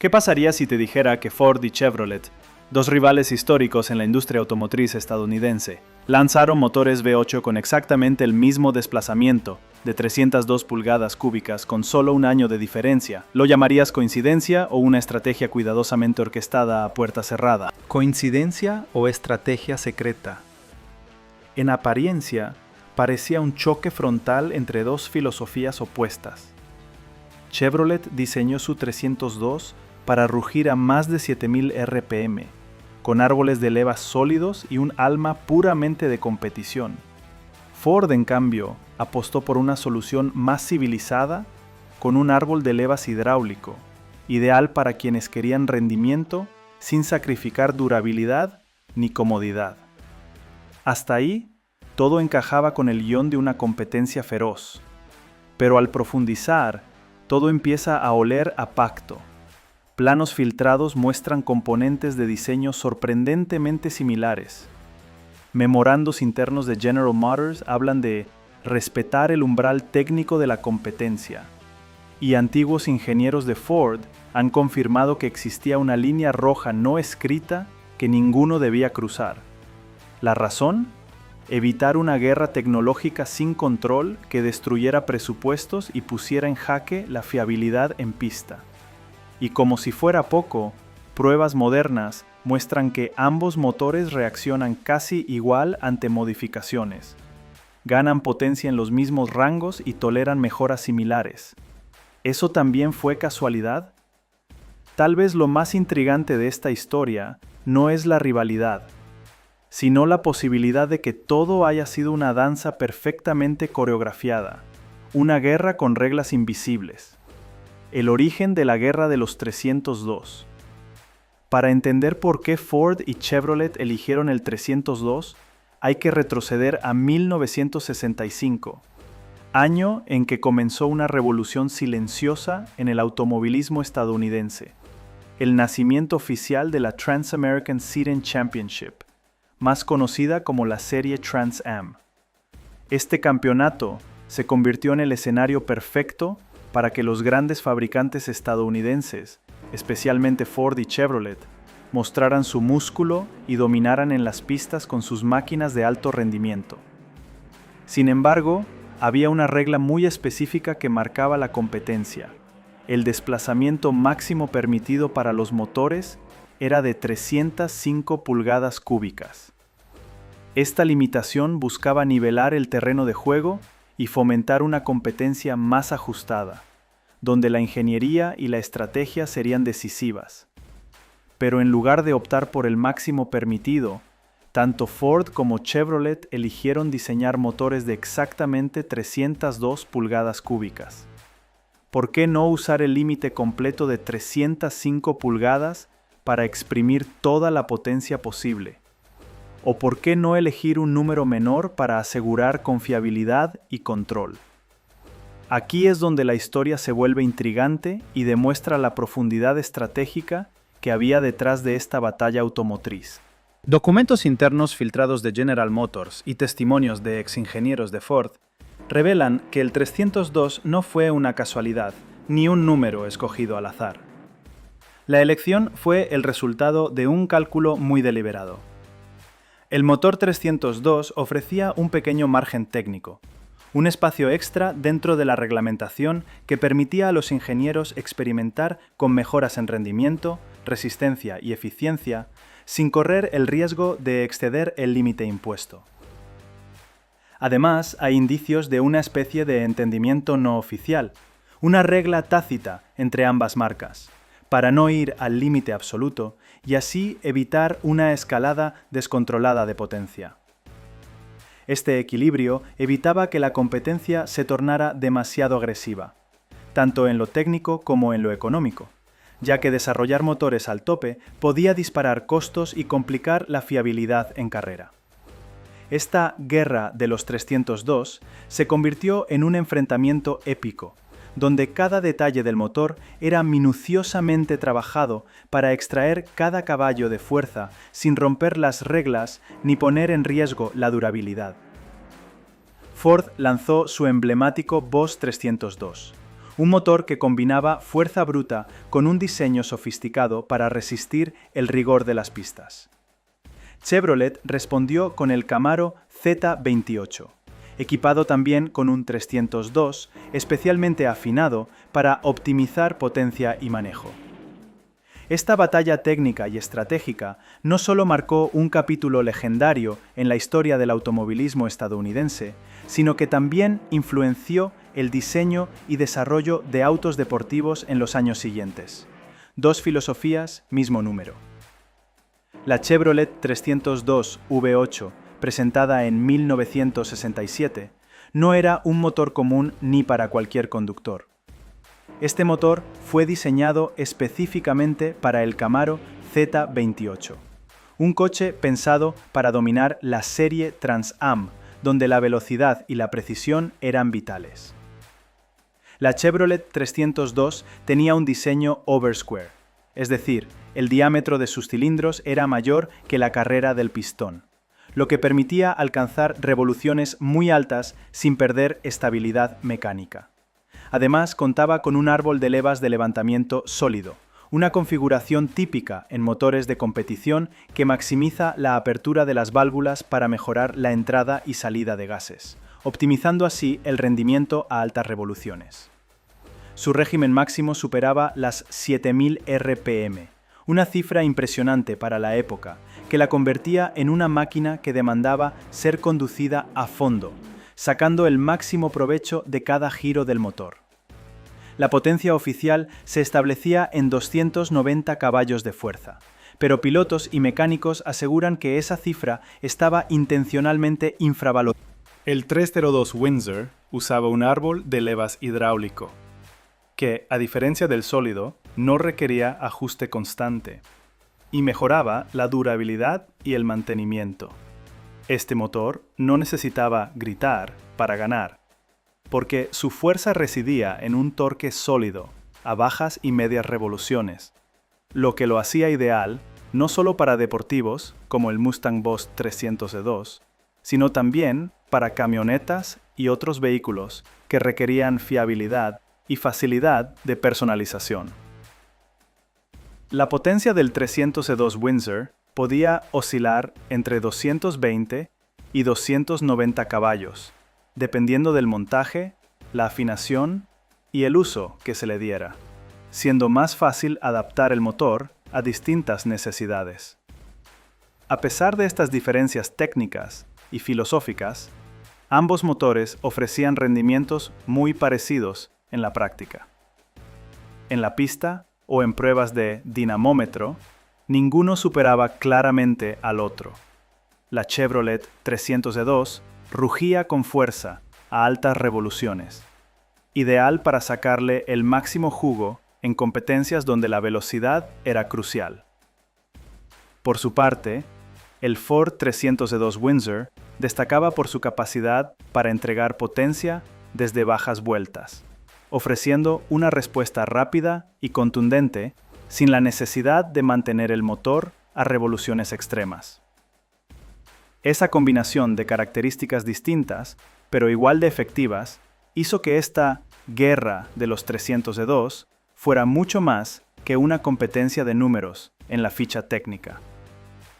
¿Qué pasaría si te dijera que Ford y Chevrolet, dos rivales históricos en la industria automotriz estadounidense, lanzaron motores V8 con exactamente el mismo desplazamiento, de 302 pulgadas cúbicas con solo un año de diferencia? ¿Lo llamarías coincidencia o una estrategia cuidadosamente orquestada a puerta cerrada? ¿Coincidencia o estrategia secreta? En apariencia, parecía un choque frontal entre dos filosofías opuestas. Chevrolet diseñó su 302 para rugir a más de 7000 RPM, con árboles de levas sólidos y un alma puramente de competición. Ford, en cambio, apostó por una solución más civilizada, con un árbol de levas hidráulico, ideal para quienes querían rendimiento sin sacrificar durabilidad ni comodidad. Hasta ahí, todo encajaba con el guión de una competencia feroz. Pero al profundizar, todo empieza a oler a pacto. Planos filtrados muestran componentes de diseño sorprendentemente similares. Memorandos internos de General Motors hablan de respetar el umbral técnico de la competencia, y antiguos ingenieros de Ford han confirmado que existía una línea roja no escrita que ninguno debía cruzar. ¿La razón? Evitar una guerra tecnológica sin control que destruyera presupuestos y pusiera en jaque la fiabilidad en pista. Y como si fuera poco, pruebas modernas muestran que ambos motores reaccionan casi igual ante modificaciones. Ganan potencia en los mismos rangos y toleran mejoras similares. ¿Eso también fue casualidad? Tal vez lo más intrigante de esta historia no es la rivalidad, sino la posibilidad de que todo haya sido una danza perfectamente coreografiada, una guerra con reglas invisibles. El origen de la guerra de los 302. Para entender por qué Ford y Chevrolet eligieron el 302, hay que retroceder a 1965, año en que comenzó una revolución silenciosa en el automovilismo estadounidense, el nacimiento oficial de la Trans American Sedan Championship, más conocida como la serie Trans Am. Este campeonato se convirtió en el escenario perfecto para que los grandes fabricantes estadounidenses, especialmente Ford y Chevrolet, mostraran su músculo y dominaran en las pistas con sus máquinas de alto rendimiento. Sin embargo, había una regla muy específica que marcaba la competencia. El desplazamiento máximo permitido para los motores era de 305 pulgadas cúbicas. Esta limitación buscaba nivelar el terreno de juego y fomentar una competencia más ajustada, donde la ingeniería y la estrategia serían decisivas. Pero en lugar de optar por el máximo permitido, tanto Ford como Chevrolet eligieron diseñar motores de exactamente 302 pulgadas cúbicas. ¿Por qué no usar el límite completo de 305 pulgadas para exprimir toda la potencia posible? ¿O por qué no elegir un número menor para asegurar confiabilidad y control? Aquí es donde la historia se vuelve intrigante y demuestra la profundidad estratégica que había detrás de esta batalla automotriz. Documentos internos filtrados de General Motors y testimonios de exingenieros de Ford revelan que el 302 no fue una casualidad, ni un número escogido al azar. La elección fue el resultado de un cálculo muy deliberado. El motor 302 ofrecía un pequeño margen técnico, un espacio extra dentro de la reglamentación que permitía a los ingenieros experimentar con mejoras en rendimiento, resistencia y eficiencia, sin correr el riesgo de exceder el límite impuesto. Además, hay indicios de una especie de entendimiento no oficial, una regla tácita entre ambas marcas, para no ir al límite absoluto y así evitar una escalada descontrolada de potencia. Este equilibrio evitaba que la competencia se tornara demasiado agresiva, tanto en lo técnico como en lo económico, ya que desarrollar motores al tope podía disparar costos y complicar la fiabilidad en carrera. Esta guerra de los 302 se convirtió en un enfrentamiento épico, donde cada detalle del motor era minuciosamente trabajado para extraer cada caballo de fuerza sin romper las reglas ni poner en riesgo la durabilidad. Ford lanzó su emblemático Boss 302, un motor que combinaba fuerza bruta con un diseño sofisticado para resistir el rigor de las pistas. Chevrolet respondió con el Camaro Z28, equipado también con un 302 especialmente afinado para optimizar potencia y manejo. Esta batalla técnica y estratégica no solo marcó un capítulo legendario en la historia del automovilismo estadounidense, sino que también influenció el diseño y desarrollo de autos deportivos en los años siguientes. Dos filosofías, mismo número. La Chevrolet 302 V8, presentada en 1967, no era un motor común ni para cualquier conductor. Este motor fue diseñado específicamente para el Camaro Z28, un coche pensado para dominar la serie Trans Am, donde la velocidad y la precisión eran vitales. La Chevrolet 302 tenía un diseño oversquare, es decir, el diámetro de sus cilindros era mayor que la carrera del pistón, lo que permitía alcanzar revoluciones muy altas sin perder estabilidad mecánica. Además, contaba con un árbol de levas de levantamiento sólido, una configuración típica en motores de competición que maximiza la apertura de las válvulas para mejorar la entrada y salida de gases, optimizando así el rendimiento a altas revoluciones. Su régimen máximo superaba las 7000 RPM, una cifra impresionante para la época, que la convertía en una máquina que demandaba ser conducida a fondo, sacando el máximo provecho de cada giro del motor. La potencia oficial se establecía en 290 caballos de fuerza, pero pilotos y mecánicos aseguran que esa cifra estaba intencionalmente infravalorada. El 302 Windsor usaba un árbol de levas hidráulico, que, a diferencia del sólido, no requería ajuste constante, y mejoraba la durabilidad y el mantenimiento. Este motor no necesitaba gritar para ganar, porque su fuerza residía en un torque sólido, a bajas y medias revoluciones, lo que lo hacía ideal no solo para deportivos, como el Mustang Boss 302, sino también para camionetas y otros vehículos que requerían fiabilidad y facilidad de personalización. La potencia del 302 Windsor podía oscilar entre 220 y 290 caballos, dependiendo del montaje, la afinación y el uso que se le diera, siendo más fácil adaptar el motor a distintas necesidades. A pesar de estas diferencias técnicas y filosóficas, ambos motores ofrecían rendimientos muy parecidos en la práctica. En la pista o en pruebas de dinamómetro, ninguno superaba claramente al otro. La Chevrolet 302 rugía con fuerza a altas revoluciones, ideal para sacarle el máximo jugo en competencias donde la velocidad era crucial. Por su parte, el Ford 302 Windsor destacaba por su capacidad para entregar potencia desde bajas vueltas, ofreciendo una respuesta rápida y contundente sin la necesidad de mantener el motor a revoluciones extremas. Esa combinación de características distintas, pero igual de efectivas, hizo que esta guerra de los 302 fuera mucho más que una competencia de números en la ficha técnica.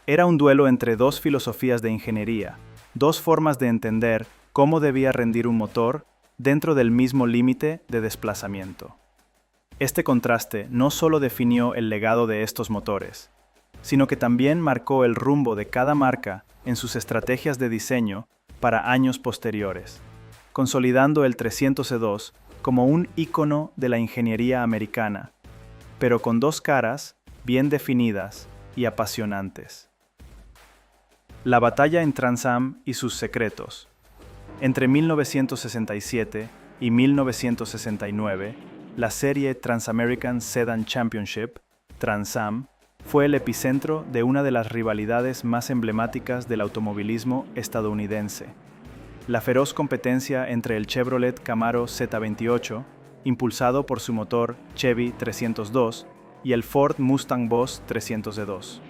Era un duelo entre dos filosofías de ingeniería, dos formas de entender cómo debía rendir un motor dentro del mismo límite de desplazamiento. Este contraste no solo definió el legado de estos motores, sino que también marcó el rumbo de cada marca en sus estrategias de diseño para años posteriores, consolidando el 302 como un ícono de la ingeniería americana, pero con dos caras bien definidas y apasionantes. La batalla en Trans Am y sus secretos. Entre 1967 y 1969, la serie Trans-American Sedan Championship, Trans Am, fue el epicentro de una de las rivalidades más emblemáticas del automovilismo estadounidense. La feroz competencia entre el Chevrolet Camaro Z28, impulsado por su motor Chevy 302, y el Ford Mustang Boss 302.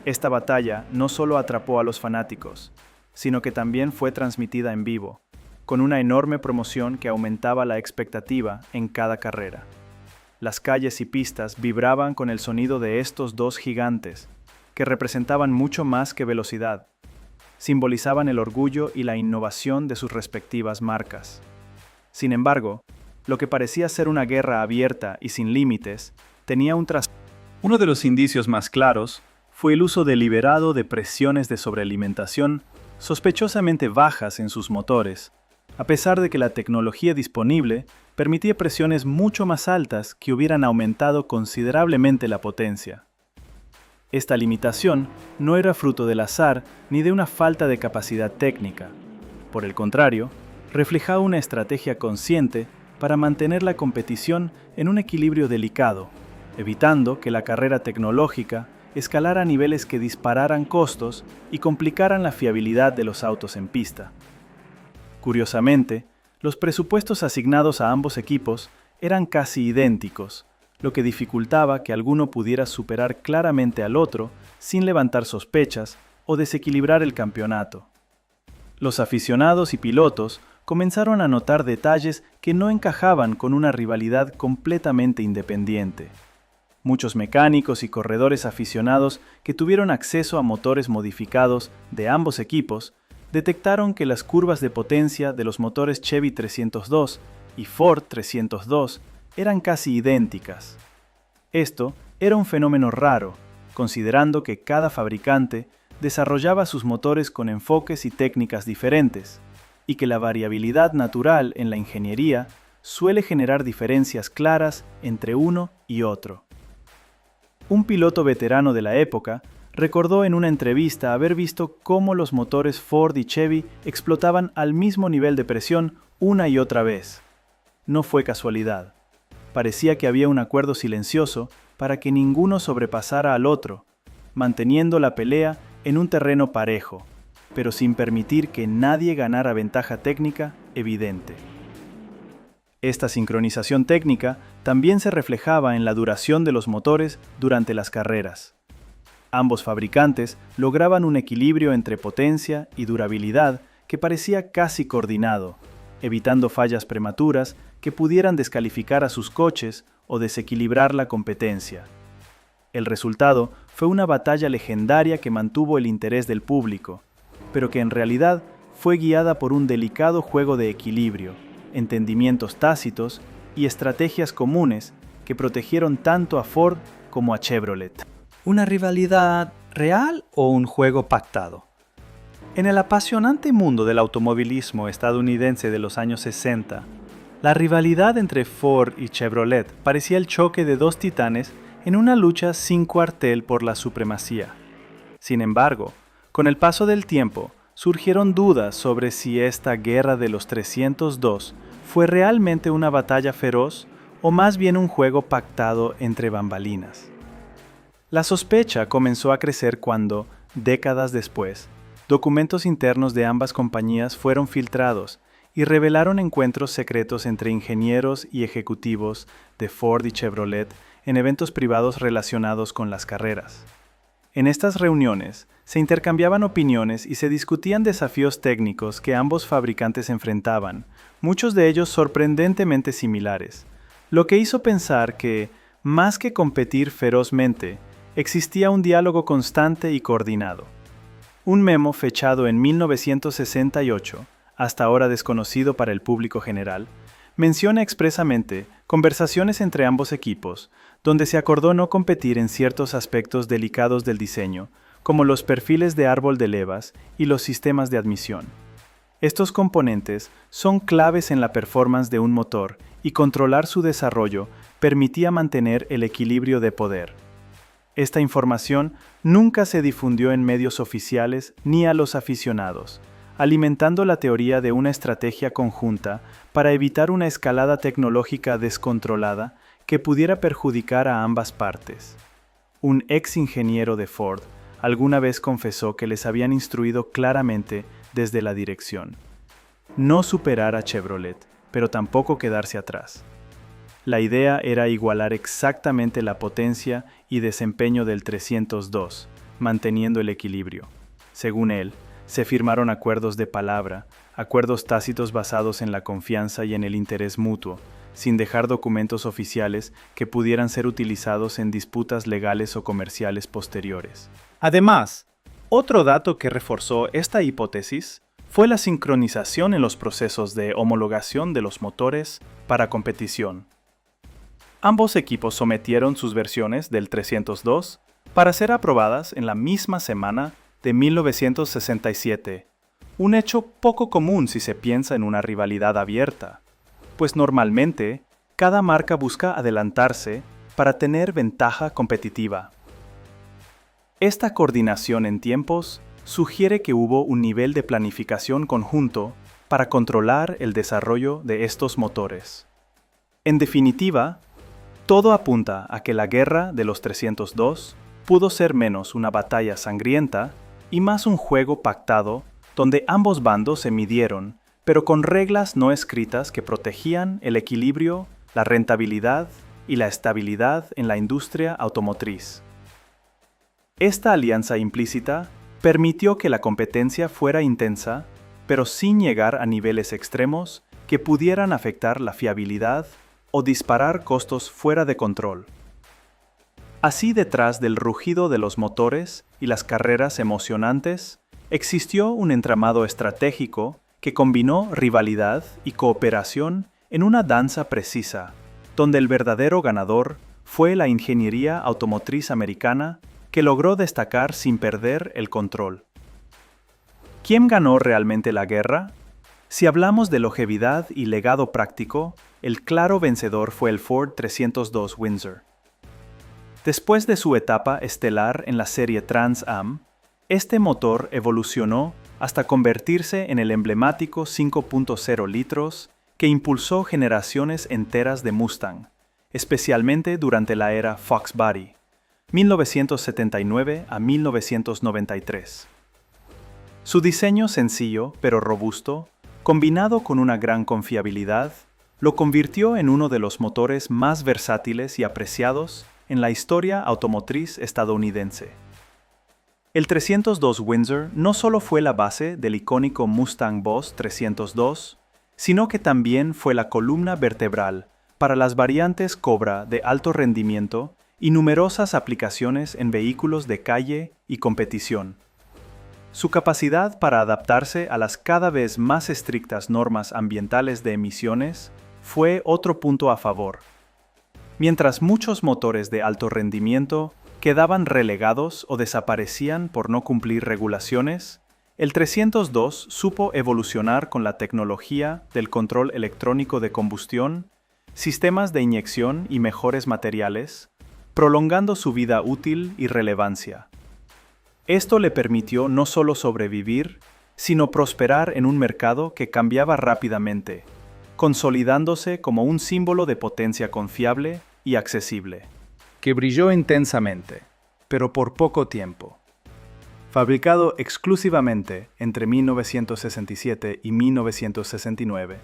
Esta batalla no solo atrapó a los fanáticos, sino que también fue transmitida en vivo, con una enorme promoción que aumentaba la expectativa en cada carrera. Las calles y pistas vibraban con el sonido de estos dos gigantes, que representaban mucho más que velocidad. Simbolizaban el orgullo y la innovación de sus respectivas marcas. Sin embargo, lo que parecía ser una guerra abierta y sin límites, tenía un trasfondo. Uno de los indicios más claros fue el uso deliberado de presiones de sobrealimentación sospechosamente bajas en sus motores, a pesar de que la tecnología disponible permitía presiones mucho más altas que hubieran aumentado considerablemente la potencia. Esta limitación no era fruto del azar ni de una falta de capacidad técnica. Por el contrario, reflejaba una estrategia consciente para mantener la competición en un equilibrio delicado, evitando que la carrera tecnológica escalara a niveles que dispararan costos y complicaran la fiabilidad de los autos en pista. Curiosamente, los presupuestos asignados a ambos equipos eran casi idénticos, lo que dificultaba que alguno pudiera superar claramente al otro sin levantar sospechas o desequilibrar el campeonato. Los aficionados y pilotos comenzaron a notar detalles que no encajaban con una rivalidad completamente independiente. Muchos mecánicos y corredores aficionados que tuvieron acceso a motores modificados de ambos equipos detectaron que las curvas de potencia de los motores Chevy 302 y Ford 302 eran casi idénticas. Esto era un fenómeno raro, considerando que cada fabricante desarrollaba sus motores con enfoques y técnicas diferentes, y que la variabilidad natural en la ingeniería suele generar diferencias claras entre uno y otro. Un piloto veterano de la época recordó en una entrevista haber visto cómo los motores Ford y Chevy explotaban al mismo nivel de presión una y otra vez. No fue casualidad. Parecía que había un acuerdo silencioso para que ninguno sobrepasara al otro, manteniendo la pelea en un terreno parejo, pero sin permitir que nadie ganara ventaja técnica evidente. Esta sincronización técnica también se reflejaba en la duración de los motores durante las carreras. Ambos fabricantes lograban un equilibrio entre potencia y durabilidad que parecía casi coordinado, evitando fallas prematuras que pudieran descalificar a sus coches o desequilibrar la competencia. El resultado fue una batalla legendaria que mantuvo el interés del público, pero que en realidad fue guiada por un delicado juego de equilibrio, entendimientos tácitos y estrategias comunes que protegieron tanto a Ford como a Chevrolet. ¿Una rivalidad real o un juego pactado? En el apasionante mundo del automovilismo estadounidense de los años 60, la rivalidad entre Ford y Chevrolet parecía el choque de dos titanes en una lucha sin cuartel por la supremacía. Sin embargo, con el paso del tiempo, surgieron dudas sobre si esta guerra de los 302 fue realmente una batalla feroz o más bien un juego pactado entre bambalinas. La sospecha comenzó a crecer cuando, décadas después, documentos internos de ambas compañías fueron filtrados y revelaron encuentros secretos entre ingenieros y ejecutivos de Ford y Chevrolet en eventos privados relacionados con las carreras. En estas reuniones se intercambiaban opiniones y se discutían desafíos técnicos que ambos fabricantes enfrentaban, muchos de ellos sorprendentemente similares, lo que hizo pensar que, más que competir ferozmente, existía un diálogo constante y coordinado. Un memo fechado en 1968, hasta ahora desconocido para el público general, menciona expresamente conversaciones entre ambos equipos, donde se acordó no competir en ciertos aspectos delicados del diseño, como los perfiles de árbol de levas y los sistemas de admisión. Estos componentes son claves en la performance de un motor y controlar su desarrollo permitía mantener el equilibrio de poder. Esta información nunca se difundió en medios oficiales ni a los aficionados, alimentando la teoría de una estrategia conjunta para evitar una escalada tecnológica descontrolada que pudiera perjudicar a ambas partes. Un ex ingeniero de Ford alguna vez confesó que les habían instruido claramente desde la dirección: no superar a Chevrolet, pero tampoco quedarse atrás. La idea era igualar exactamente la potencia y desempeño del 302, manteniendo el equilibrio. Según él, se firmaron acuerdos de palabra, acuerdos tácitos basados en la confianza y en el interés mutuo, sin dejar documentos oficiales que pudieran ser utilizados en disputas legales o comerciales posteriores. Además, otro dato que reforzó esta hipótesis fue la sincronización en los procesos de homologación de los motores para competición. Ambos equipos sometieron sus versiones del 302 para ser aprobadas en la misma semana de 1967, un hecho poco común si se piensa en una rivalidad abierta, pues normalmente cada marca busca adelantarse para tener ventaja competitiva. Esta coordinación en tiempos sugiere que hubo un nivel de planificación conjunto para controlar el desarrollo de estos motores. En definitiva, todo apunta a que la guerra de los 302 pudo ser menos una batalla sangrienta y más un juego pactado donde ambos bandos se midieron, pero con reglas no escritas que protegían el equilibrio, la rentabilidad y la estabilidad en la industria automotriz. Esta alianza implícita permitió que la competencia fuera intensa, pero sin llegar a niveles extremos que pudieran afectar la fiabilidad o disparar costos fuera de control. Así, detrás del rugido de los motores y las carreras emocionantes, existió un entramado estratégico que combinó rivalidad y cooperación en una danza precisa, donde el verdadero ganador fue la ingeniería automotriz americana que logró destacar sin perder el control. ¿Quién ganó realmente la guerra? Si hablamos de longevidad y legado práctico, el claro vencedor fue el Ford 302 Windsor. Después de su etapa estelar en la serie Trans Am, este motor evolucionó hasta convertirse en el emblemático 5.0 litros que impulsó generaciones enteras de Mustang, especialmente durante la era Fox Body, 1979 a 1993. Su diseño sencillo pero robusto, combinado con una gran confiabilidad, lo convirtió en uno de los motores más versátiles y apreciados en la historia automotriz estadounidense. El 302 Windsor no solo fue la base del icónico Mustang Boss 302, sino que también fue la columna vertebral para las variantes Cobra de alto rendimiento y numerosas aplicaciones en vehículos de calle y competición. Su capacidad para adaptarse a las cada vez más estrictas normas ambientales de emisiones fue otro punto a favor. Mientras muchos motores de alto rendimiento quedaban relegados o desaparecían por no cumplir regulaciones, el 302 supo evolucionar con la tecnología del control electrónico de combustión, sistemas de inyección y mejores materiales, prolongando su vida útil y relevancia. Esto le permitió no solo sobrevivir, sino prosperar en un mercado que cambiaba rápidamente, consolidándose como un símbolo de potencia confiable y accesible, que brilló intensamente, pero por poco tiempo. Fabricado exclusivamente entre 1967 y 1969,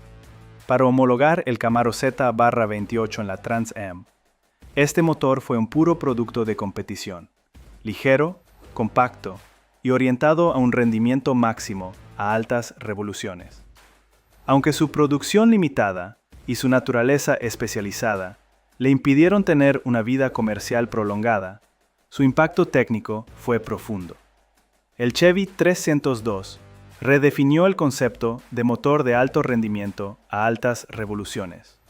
para homologar el Camaro Z/28 en la Trans Am, este motor fue un puro producto de competición, ligero, compacto y orientado a un rendimiento máximo a altas revoluciones. Aunque su producción limitada y su naturaleza especializada le impidieron tener una vida comercial prolongada, su impacto técnico fue profundo. El Chevy 302 redefinió el concepto de motor de alto rendimiento a altas revoluciones.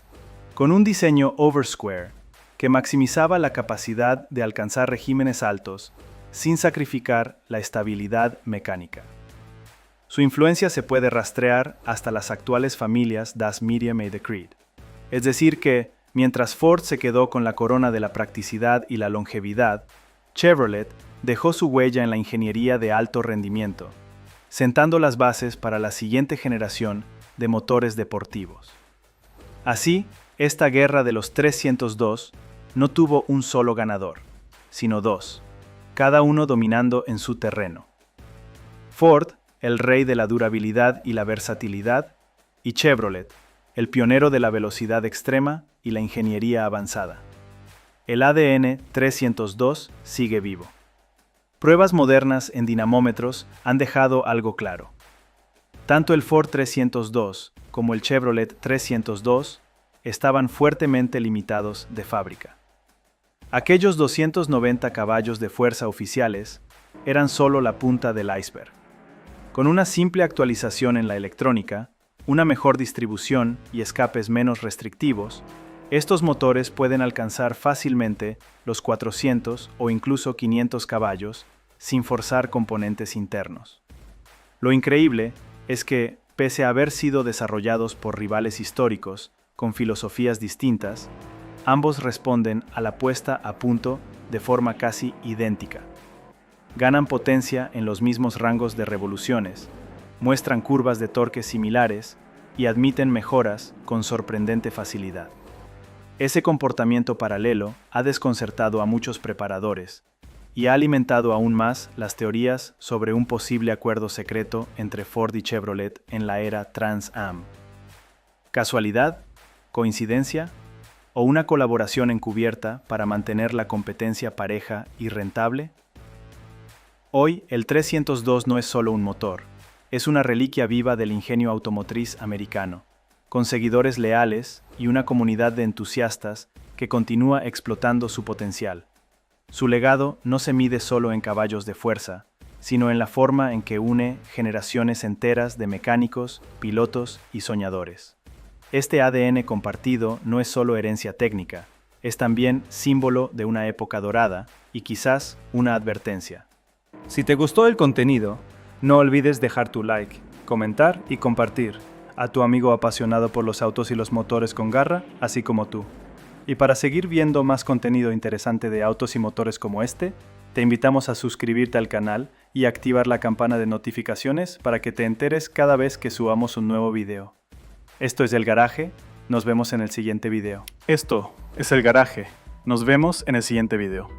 Con un diseño oversquare que maximizaba la capacidad de alcanzar regímenes altos sin sacrificar la estabilidad mecánica. Su influencia se puede rastrear hasta las actuales familias Das Medium y The Creed. Es decir que, mientras Ford se quedó con la corona de la practicidad y la longevidad, Chevrolet dejó su huella en la ingeniería de alto rendimiento, sentando las bases para la siguiente generación de motores deportivos. Así, esta guerra de los 302 no tuvo un solo ganador, sino dos, cada uno dominando en su terreno. Ford, el rey de la durabilidad y la versatilidad, y Chevrolet, el pionero de la velocidad extrema y la ingeniería avanzada. El ADN 302 sigue vivo. Pruebas modernas en dinamómetros han dejado algo claro. Tanto el Ford 302 como el Chevrolet 302 estaban fuertemente limitados de fábrica. Aquellos 290 caballos de fuerza oficiales eran solo la punta del iceberg. Con una simple actualización en la electrónica, una mejor distribución y escapes menos restrictivos, estos motores pueden alcanzar fácilmente los 400 o incluso 500 caballos sin forzar componentes internos. Lo increíble es que, pese a haber sido desarrollados por rivales históricos con filosofías distintas, ambos responden a la puesta a punto de forma casi idéntica. Ganan potencia en los mismos rangos de revoluciones, muestran curvas de torque similares y admiten mejoras con sorprendente facilidad. Ese comportamiento paralelo ha desconcertado a muchos preparadores y ha alimentado aún más las teorías sobre un posible acuerdo secreto entre Ford y Chevrolet en la era Trans Am. ¿Casualidad? ¿Coincidencia? ¿O una colaboración encubierta para mantener la competencia pareja y rentable? Hoy, el 302 no es solo un motor, es una reliquia viva del ingenio automotriz americano, con seguidores leales y una comunidad de entusiastas que continúa explotando su potencial. Su legado no se mide solo en caballos de fuerza, sino en la forma en que une generaciones enteras de mecánicos, pilotos y soñadores. Este ADN compartido no es solo herencia técnica, es también símbolo de una época dorada y quizás una advertencia. Si te gustó el contenido, no olvides dejar tu like, comentar y compartir a tu amigo apasionado por los autos y los motores con garra, así como tú. Y para seguir viendo más contenido interesante de autos y motores como este, te invitamos a suscribirte al canal y activar la campana de notificaciones para que te enteres cada vez que subamos un nuevo video. Esto es El Garaje, nos vemos en el siguiente video. Esto es El Garaje, nos vemos en el siguiente video.